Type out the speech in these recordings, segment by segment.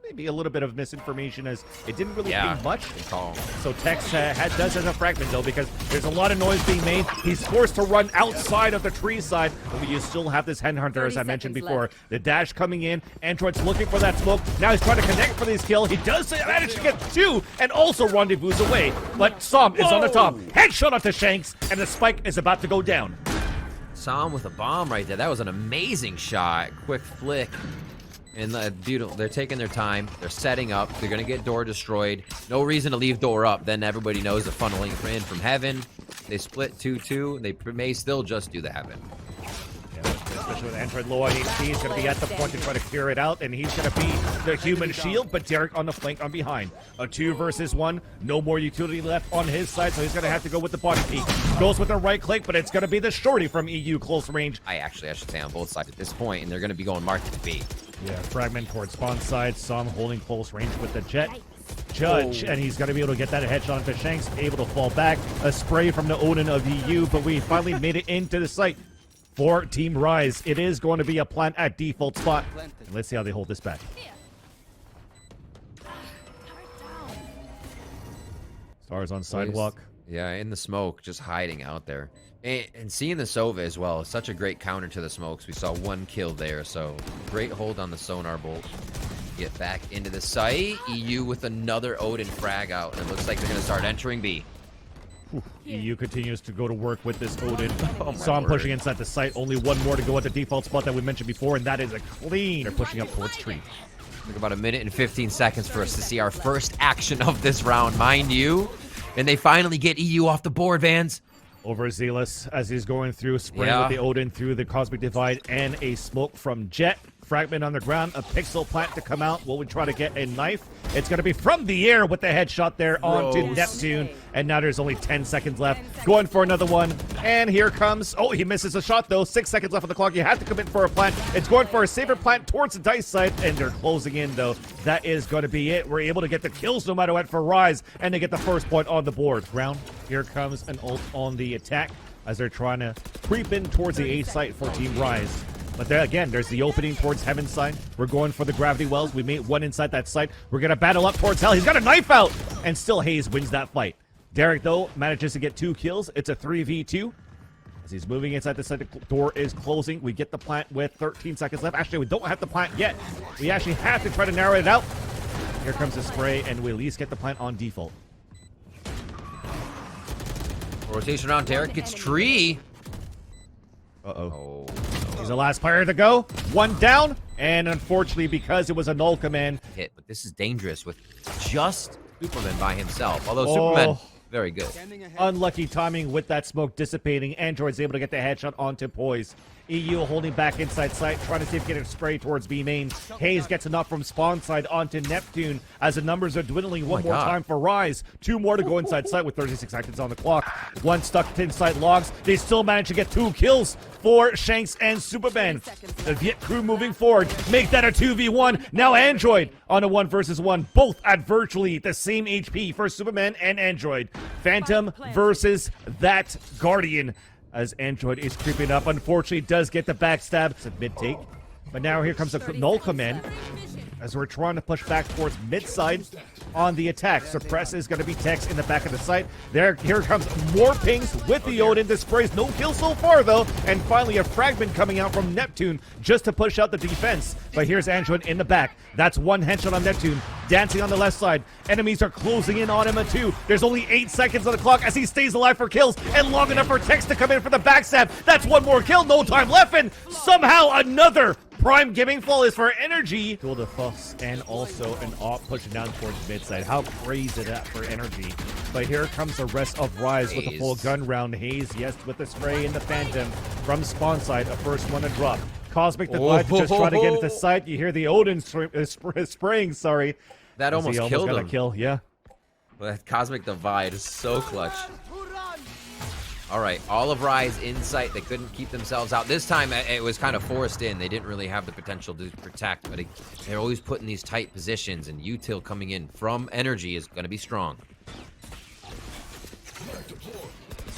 maybe a little bit of misinformation as it didn't really Yeah, ping much. call. So Tex does as a fragment though, because there's a lot of noise being made. He's forced to run outside of the tree side, but you still have this hen hunter, as I mentioned before. The dash coming in, Android's looking for that smoke. Now he's trying to connect for this kill. He does manage to get two and also rendezvous away, but Som is on the top. Headshot onto Shanks, and the spike is about to go down. Som with a bomb right there. That was an amazing shot. Quick flick. And beautiful. They're taking their time. They're setting up. They're going to get door destroyed. No reason to leave door up. Then everybody knows the funneling in from heaven. They split 2-2. They may still just do the heaven. Yeah, especially with Android low on HP, he's going to be at the point to try to clear it out, and he's going to be the human shield, but Derek on the flank on behind. A 2 versus 1. No more utility left on his side, so he's going to have to go with the body peek. Goes with the right click, but it's going to be the shorty from EU close range. I should say on both sides at this point, and they're going to be going market to B. Yeah, fragment towards spawn side. Som holding close range with the jet. Judge, and he's going to be able to get that headshot into Shanks, able to fall back. A spray from the Odin of EU, but we finally made it into the site for Team Rise. It is going to be a plant at default spot. And let's see how they hold this back. Stars on sidewalk. Yeah, in the smoke, just hiding out there. And seeing the Sova as well is such a great counter to the smokes. We saw 1 kill there, so great hold on the sonar bolt. Get back into the site. EU with another Odin frag out, and it looks like they're going to start entering B. EU continues to go to work with this Odin. Oh, Som pushing inside the site. Only 1 more to go at the default spot that we mentioned before, and that is a clean. They're pushing up towards tree. Took about 1 minute and 15 seconds for us to see our first action of this round, mind you. And they finally get EU off the board, Vans. Overzealous as he's going through, spraying with the Odin through the Cosmic Divide, and a smoke from Jet. Fragment on the ground, a pixel plant to come out. Will we try to get a knife? It's going to be from the air with the headshot there onto Neptune. And now there's only 10 seconds left. Going for another one. And here comes... Oh, he misses a shot, though. 6 seconds left on the clock. You have to commit for a plant. It's going for a saber plant towards the dice side. And they're closing in, though. That is going to be it. We're able to get the kills no matter what for Rise. And they get the first point on the board. Ground. Here comes an ult on the attack as they're trying to creep in towards the A site for Team Rise. But there again, there's the opening towards Heaven's side. We're going for the gravity wells. We made 1 inside that site. We're going to battle up towards Hell. He's got a knife out! And still Hayes wins that fight. Derek, though, manages to get 2 kills. It's a 3v2. As he's moving inside the site, the door is closing. We get the plant with 13 seconds left. Actually, we don't have the plant yet. We actually have to try to narrow it out. Here comes the spray, and we at least get the plant on default. Rotation around. Derek gets tree. Uh-oh. He's the last player to go. 1 down. And unfortunately, because it was a null command. Hit, but this is dangerous with just Superman by himself. Although Superman, very good. Unlucky timing with that smoke dissipating. Android's able to get the headshot onto Poised. EU holding back inside sight, trying to see if he can spray towards B main. Hayes gets enough from spawn side onto Neptune as the numbers are dwindling. One more time for Rise. 2 more to go inside sight with 36 seconds on the clock. 1 stuck inside logs. They still manage to get 2 kills for Shanks and Supamen. The Viet crew moving forward. Make that a 2v1. Now Android on a 1 versus 1. Both at virtually the same HP for Supamen and Android. Phantom versus that Guardian. As Android is creeping up. Unfortunately, does get the backstab. It's a mid-take. But now here comes a null command. As we're trying to push back towards mid-side on the attack. Suppress is going to be Tex in the back of the site. Here comes more pings with the Odin. This sprays no kill so far, though. And finally, a fragment coming out from Neptune just to push out the defense. But here's Android in the back. That's 1 headshot on Neptune. Dancing on the left side. Enemies are closing in on him at 2. There's only 8 seconds on the clock as he stays alive for kills. And long enough for Tex to come in for the backstab. That's 1 more kill. No time left. And somehow another prime giving fall is for NRG. Duel the fuss and also an op pushing down towards mid-side. How crazy that for NRG. But here comes the rest of Rise with a full gun round. Hayes, yes, with the spray in the Phantom from spawn side. A first one to drop. Cosmic Divide to just try to get into sight. You hear the Odin spraying, sorry. That almost killed him. Got a kill, yeah. Well, that Cosmic Divide is so clutch. All right, all of Rise in sight. They couldn't keep themselves out. This time, it was kind of forced in. They didn't really have the potential to protect, but they're always put in these tight positions, and util coming in from NRG is going to be strong.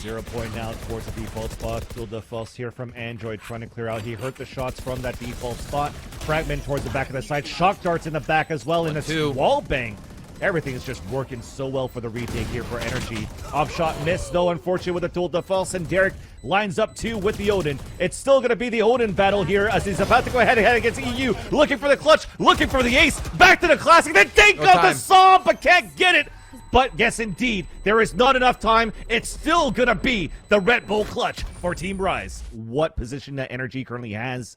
0 point now towards the default spot. Duel the fuss here from Android trying to clear out. He hurt the shots from that default spot. fragment towards the back of the site. Shock darts in the back as well, and a wall bang. Everything is just working so well for the retake here for NRG. Off shot miss, though, unfortunately, with a tool defense, and Derek lines up too with the Odin. It's still going to be the Odin battle here as he's about to go head-to-head against EU. Looking for the clutch, looking for the ace. Back to the classic. Then take out the Zomb, but can't get it. But yes, indeed, there is not enough time. It's still going to be the Red Bull clutch for Team Rise. What position that NRG currently has.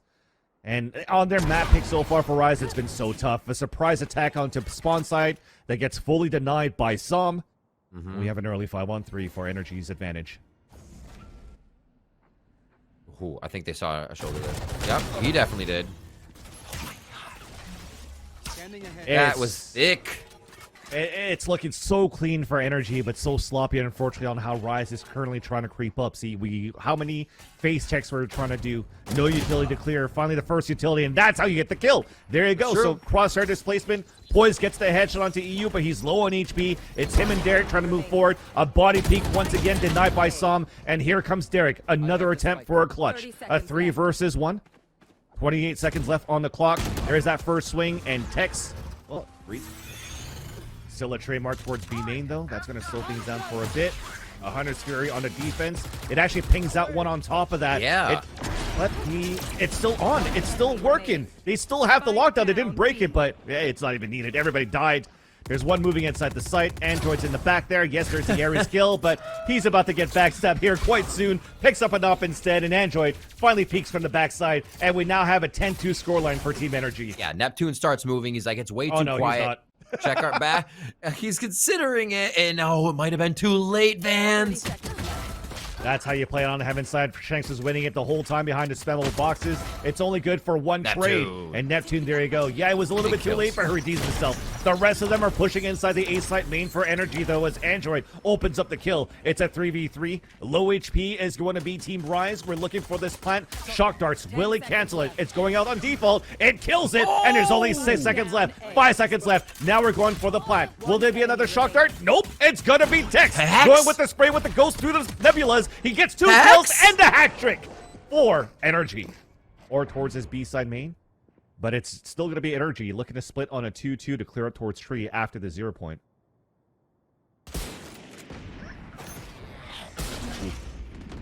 And on their map pick so far for Rise, it's been so tough. A surprise attack onto spawn side that gets fully denied by some. We have an early 5-on-3 for NRG's advantage. Ooh, I think they saw a shoulder there. Yep, he definitely did. That was thick. It's looking so clean for NRG, but so sloppy, unfortunately, on how Rise is currently trying to creep up. See, how many face checks we're trying to do. No utility to clear. Finally, the first utility, and that's how you get the kill. There you go. So, crosshair displacement. Poised gets the headshot onto EU, but he's low on HP. It's him and Derek trying to move forward. A body peek once again denied by Som, and here comes Derek. Another attempt for a clutch. A 3 versus 1. 28 seconds left on the clock. There's that first swing, and Tex. Well, still a trademark towards B main, though. That's going to slow things down for a bit. A Hunter's Fury on the defense. It actually pings out one on top of that. Yeah. It's still on. It's still working. They still have the lockdown. They didn't break it, but it's not even needed. Everybody died. There's one moving inside the site. Android's in the back there. Yes, there's the Ares kill, but he's about to get backstabbed here quite soon. Picks up an op instead, and Android finally peeks from the backside, and we now have a 10-2 scoreline for Team NRG. Yeah, Neptune starts moving. He's like, it's way too quiet. He's not. Check our back. He's considering it, and it might have been too late, Vans. That's how you play it on the heaven side. Shanks is winning it the whole time behind the spammable boxes. It's only good for one trade. And Neptune, there you go. Yeah, it was a little bit too late, but he redeems himself. The rest of them are pushing inside the A site main for NRG, though, as Android opens up the kill. It's a 3v3. Low HP is going to be Team Rise. We're looking for this plant. Shock darts. Will it cancel it? It's going out on default. It kills it, and there's only 6 seconds left. 5 seconds left. Now we're going for the plant. Will there be another shock dart? Nope. It's going to be Tex. Going with the spray with the ghost through the nebulas. He gets 2 kills and the hat trick for NRG. Or towards his B-side main. But it's still going to be NRG looking to split on a 2-2 to clear up towards tree after the 0 point.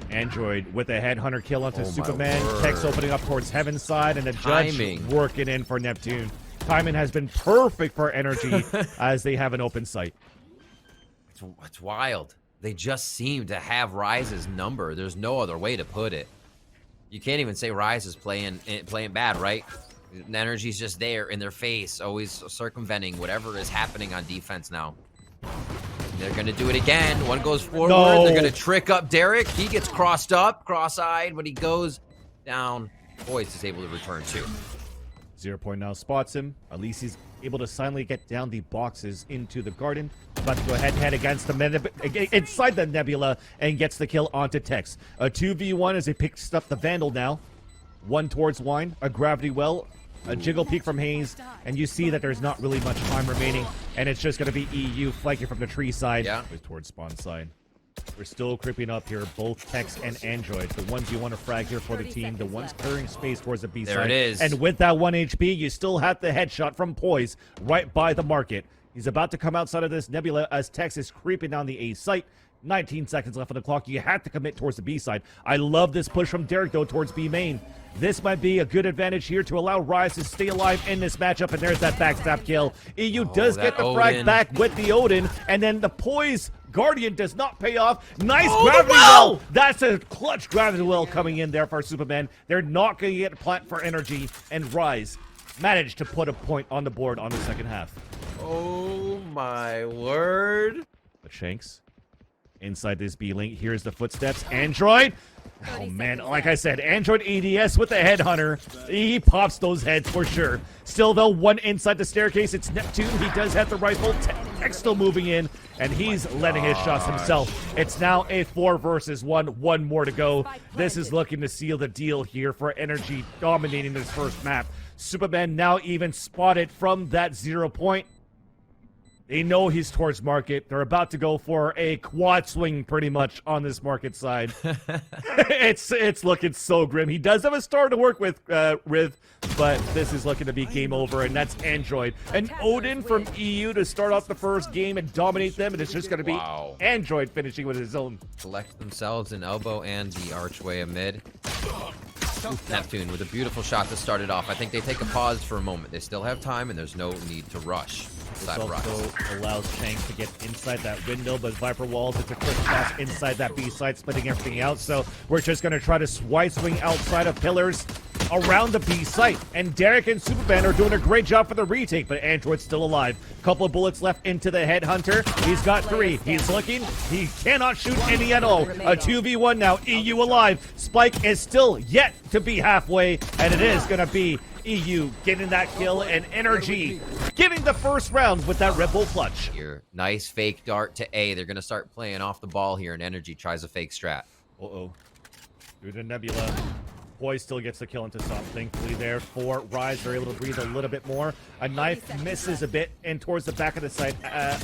Android with a headhunter kill onto Supamen. Tex opening up towards Heaven's side, and the judge working in for Neptune. Timing has been perfect for NRG as they have an open sight. It's wild. They just seem to have Rise's number. There's no other way to put it. You can't even say Rise is playing bad, right? NRG's just there in their face, always circumventing whatever is happening on defense now. They're going to do it again. One goes forward. No. They're going to trick up Derek. He gets crossed up, cross-eyed, but he goes down. Poised is able to return too. 0 point now spots him. At least he's able to silently get down the boxes into the garden. About to go head-to-head against the inside the nebula and gets the kill onto Tex. A 2v1 as he picks up the Vandal now. One towards Wine, a Gravity Well, a Jiggle Peek from Hayes, and you see that there's not really much time remaining, and it's just going to be EU flanking from the tree side towards spawn side. We're still creeping up here, both Tex and Android. The ones you want to frag here for the team, the ones clearing space towards the B side. There it is. And with that 1 HP, you still have the headshot from Poise right by the market. He's about to come outside of this nebula as Tex is creeping down the A site. 19 seconds left on the clock. You have to commit towards the B side. I love this push from Derek, though, towards B main. This might be a good advantage here to allow Rise to stay alive in this matchup, and there's that backstab kill. EU does get the frag back with the Odin, and then the Poise Guardian does not pay off. Nice Gravity Well! That's a clutch Gravity Well coming in there for Superman. They're not going to get a plant for energy, and Rise managed to put a point on the board on the second half. Oh my word. But Shanks inside this B-link. Here's the footsteps. Android. Oh, man. Like I said, Android ADS with the headhunter. He pops those heads for sure. Still, though, one inside the staircase. It's Neptune. He does have the rifle. Tex still moving in, and he's letting his shots himself. It's now a 4 versus 1. One more to go. This is looking to seal the deal here for NRG dominating this first map. Superman now even spotted from that 0 point. They know he's towards market. They're about to go for a quad swing pretty much on this market side. It's looking so grim. He does have a star to work with, but this is looking to be game over, and that's Android. And Odin from EU to start off the first game and dominate them, and it's just going to be Android finishing with his own. Collect themselves an elbow and the archway amid. Neptune with a beautiful shot to start it off. I think they take a pause for a moment. They still have time, and there's no need to rush. This also allows Shanks to get inside that window, but Viper Walls, it's a quick pass inside that B side, splitting everything out. So we're just going to try to swipe swing outside of pillars around the B site. And Derek and Supamen are doing a great job for the retake, but Android's still alive. Couple of bullets left into the headhunter. He's got 3. He's looking. He cannot shoot any at all. A 2v1 now. EU alive. Spike is still yet to be halfway, and it is going to be EU getting that kill, and NRG getting the first round with that Red Bull clutch. Here, nice fake dart to A. They're going to start playing off the ball here, and NRG tries a fake strat. Uh-oh. Through the nebula. Poised still gets the kill into some. Thankfully there for Rise. They're able to breathe a little bit more. A knife misses a bit, and towards the back of the site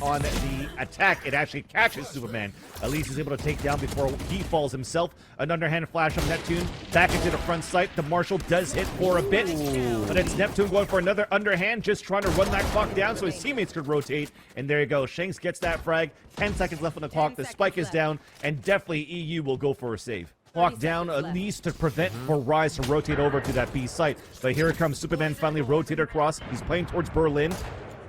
on the attack, it actually catches Superman. At least he's able to take down before he falls himself. An underhand flash from Neptune. Back into the front site. The Marshal does hit for a bit. But it's Neptune going for another underhand, just trying to run that clock down so his teammates could rotate. And there you go. Shanks gets that frag. 10 seconds left on the clock. The spike is down, and definitely EU will go for a save. Clock down at least to prevent for Rise to rotate over to that B site. But here it comes. Superman finally rotated across. He's playing towards Berlin.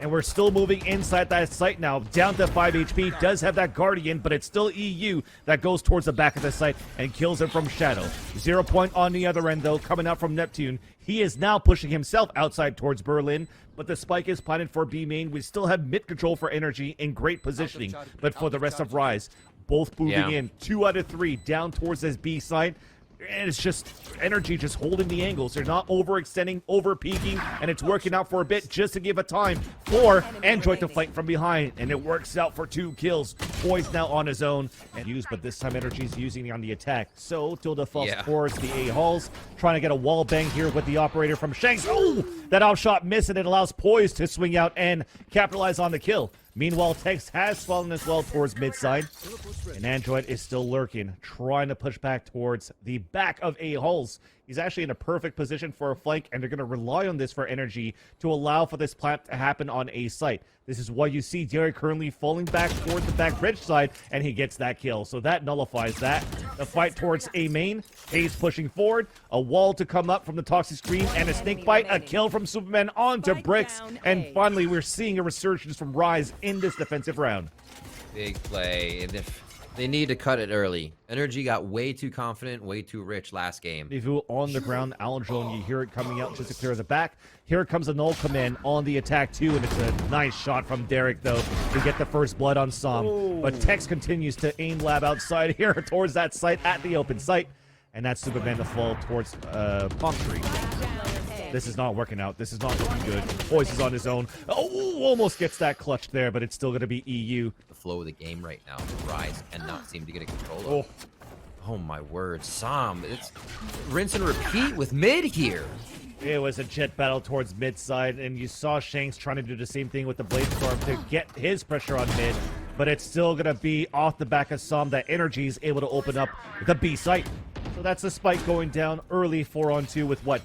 And we're still moving inside that site now. Down to 5 HP. Does have that Guardian, but it's still EU that goes towards the back of the site and kills him from Shadow. 0 point on the other end, though, coming out from Neptune. He is now pushing himself outside towards Berlin, but the spike is planted for B main. We still have mid control for Energy in great positioning, but for the rest of Rise, both moving in 2 out of 3 down towards this B side. And it's just Energy just holding the angles. They're not overextending, over peaking, and it's working out for a bit just to give a time for Android to fight from behind. And it works out for 2 kills. Poised now on his own and used, but this time Energy's using it on the attack. So Tilda falls towards the A halls, trying to get a wall bang here with the operator from Shanks. Oh, that off shot missed, and it allows Poised to swing out and capitalize on the kill. Meanwhile, Tex has fallen as well towards mid-side, and Android is still lurking, trying to push back towards the back of A hulls. He's actually in a perfect position for a flank, and they're going to rely on this for Energy to allow for this plant to happen on A site. This is why you see Derek currently falling back towards the back bridge side, and he gets that kill. So that nullifies that. The fight towards A main. Hayes pushing forward. A wall to come up from the toxic screen, and a snake bite. A kill from Superman onto Bricks. And finally, we're seeing a resurgence from Rise in this defensive round. Big play. And if they need to cut it early. Energy got way too confident, way too rich last game. Rendezvous on the ground. Alendron, you hear it coming out just to clear the back. Here comes a null command on the attack too, and it's a nice shot from Derek though to get the first blood on Som. But Tex continues to aim lab outside here towards that site at the open site, and that's Superman to fall towards Palm Tree. This is not working out. This is not looking good. Poise is on his own. Oh, almost gets that clutch there, but it's still going to be EU. The flow of the game right now. Rise cannot seem to get a control of. Oh my word. Som, it's rinse and repeat with mid here. It was a jet battle towards mid side, and you saw Shanks trying to do the same thing with the Blade Storm to get his pressure on mid, but it's still going to be off the back of Som that Energy is able to open up the B site. So that's the spike going down early 4-on-2 with what?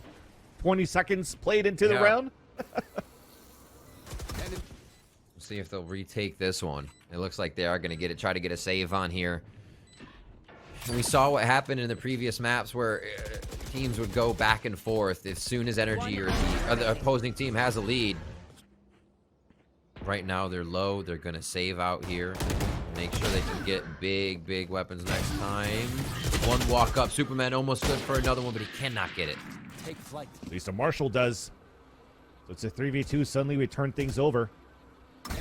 20 seconds played into the round. We'll see if they'll retake this one. It looks like they are going to try to get a save on here. And we saw what happened in the previous maps where teams would go back and forth as soon as Energy or the opposing team has a lead. Right now they're low. They're going to save out here. Make sure they can get big weapons next time. One walk up. Superman almost good for another one, but he cannot get it. At least a Marshal does. So it's a 3v2. Suddenly we turn things over.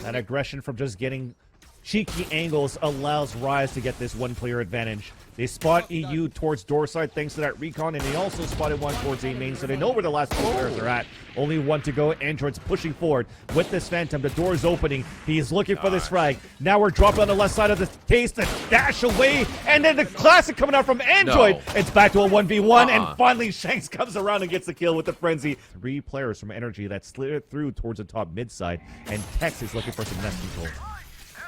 That aggression from just getting cheeky angles allows Rise to get this one-player advantage. They spot EU towards door side thanks to that recon, and they also spotted one towards A main, so they know where the last two players are at. Only one to go. Android's pushing forward with this Phantom. The door is opening. He's looking for this frag. Now we're dropping on the left side of the case to dash away, and then the classic coming out from Android. No. It's back to a 1v1, and finally Shanks comes around and gets the kill with the frenzy. 3 players from NRG that slid through towards the top mid side, and Tex is looking for some nest control.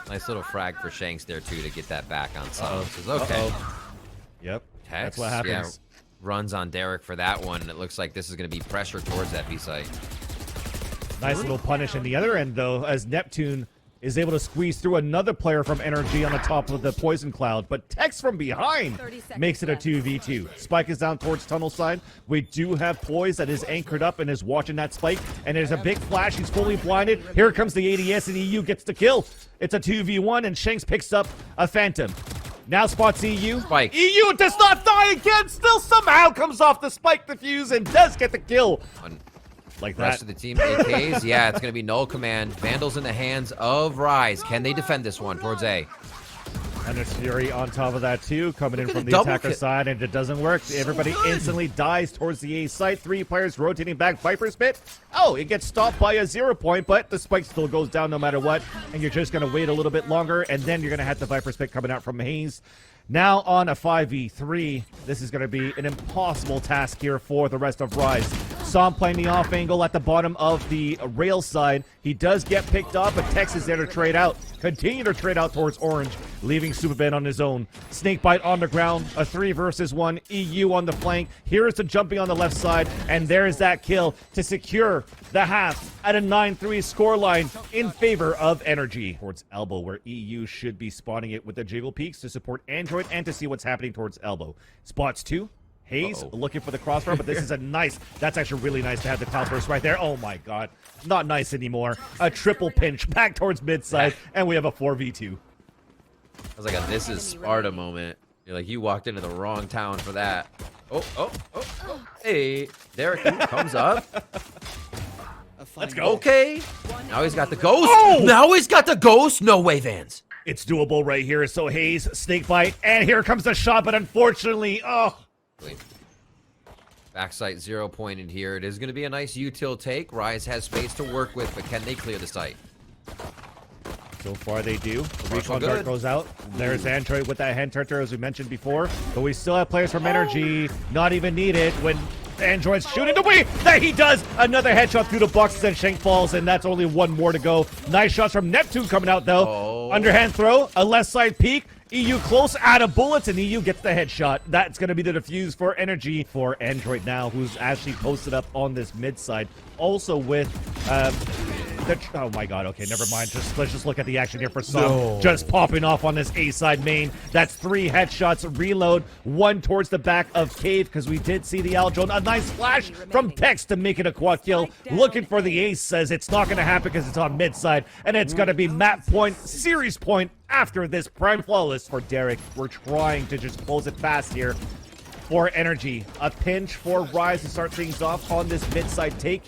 Nice little frag for Shanks there, too, to get that back on side. Okay. Yep. Tex, that's what happens. Yeah, runs on Derek for that one, and it looks like this is going to be pressure towards that B site. Nice little punish in the other end, though, as Neptune is able to squeeze through another player from NRG on the top of the poison cloud. But Tex from behind makes it a 2v2. Spike is down towards tunnel side. We do have Poise that is anchored up and is watching that spike. And there's a big flash. He's fully blinded. Here comes the ADS, and EU gets the kill. It's a 2v1, and Shanks picks up a Phantom. Now spots EU. Spike. EU does not die again. Still somehow comes off the spike defuse and does get the kill. Like that. Rest of the team AKs. Yeah, it's going to be null command. Vandals in the hands of Rise. Can they defend this one towards A? And there's Fury on top of that too, coming in from the attacker side, and it doesn't work. Everybody instantly dies towards the A site. 3 players rotating back. Viper's Pit. Oh, it gets stopped by a 0 point, but the spike still goes down no matter what. And you're just going to wait a little bit longer, and then you're going to have the Viper's Pit coming out from Hayes. Now on a 5v3, this is going to be an impossible task here for the rest of Rise. Som playing the off angle at the bottom of the rail side. He does get picked up, but Tex is there to trade out. Continue to trade out towards Orange, leaving Supamen on his own. Snakebite on the ground, a 3 versus 1. EU on the flank. Here is the jumping on the left side, and there is that kill to secure the half at a 9-3 scoreline in favor of NRG. Towards Elbow, where EU should be spotting it with the Jiggle Peaks to support Android and to see what's happening towards Elbow. Spots 2. Hayes looking for the crossfire, but this is a nice, that's actually really nice to have the cloud burst right there. Oh my god. Not nice anymore. A triple pinch back towards mid side, and we have a 4v2. That was like a This Is Sparta moment. You're like, you walked into the wrong town for that. Oh. Hey, Derek comes up. Let's go. Okay. Now he's got the ghost. Oh! Now he's got the ghost. No way, Vans. It's doable right here. So Hayes, Snakebite, and here comes the shot, but unfortunately, Backside 0 pointed here. It is going to be a nice util take. Rise has space to work with, but can they clear the site? So far they do. The recon dart goes out. There's Android with that hand turter, as we mentioned before. But we still have players from NRG not even needed when Android's shooting the way that he does. Another headshot through the boxes, and Shank falls, and that's only 1 more to go. Nice shots from Neptune coming out, though. Underhand throw, a left side peek. EU close, out of bullets, and EU gets the headshot. That's going to be the defuse for NRG for Android now, who's actually posted up on this mid side. Also with oh my god, okay, never mind. Let's just look at the action here for Som. Just popping off on this A side main. That's 3 headshots. Reload. 1 towards the back of Cave, because we did see the Aldrone. A nice flash from Tex to make it a quad kill. Looking for the ace, says it's not going to happen because it's on mid side, and it's going to be map point, series point after this prime flawless for Derek. We're trying to just close it fast here for NRG. A pinch for Rise to start things off on this mid side take.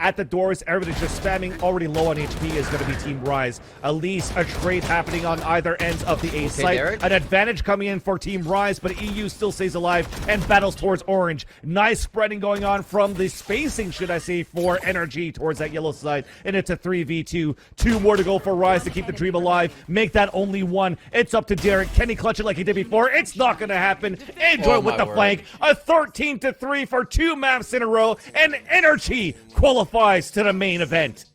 At the doors, everybody's just spamming. Already low on HP is going to be Team Rise. At least a trade happening on either ends of the A site. Derek. An advantage coming in for Team Rise, but EU still stays alive and battles towards Orange. Nice spreading going on from the spacing, should I say, for NRG towards that yellow side. And it's a 3v2. 2 more to go for Rise to keep the dream alive. Make that only 1. It's up to Derek. Can he clutch it like he did before? It's not going to happen. Android with the flank. A 13-3 for 2 maps in a row. And NRG qualifies to the main event.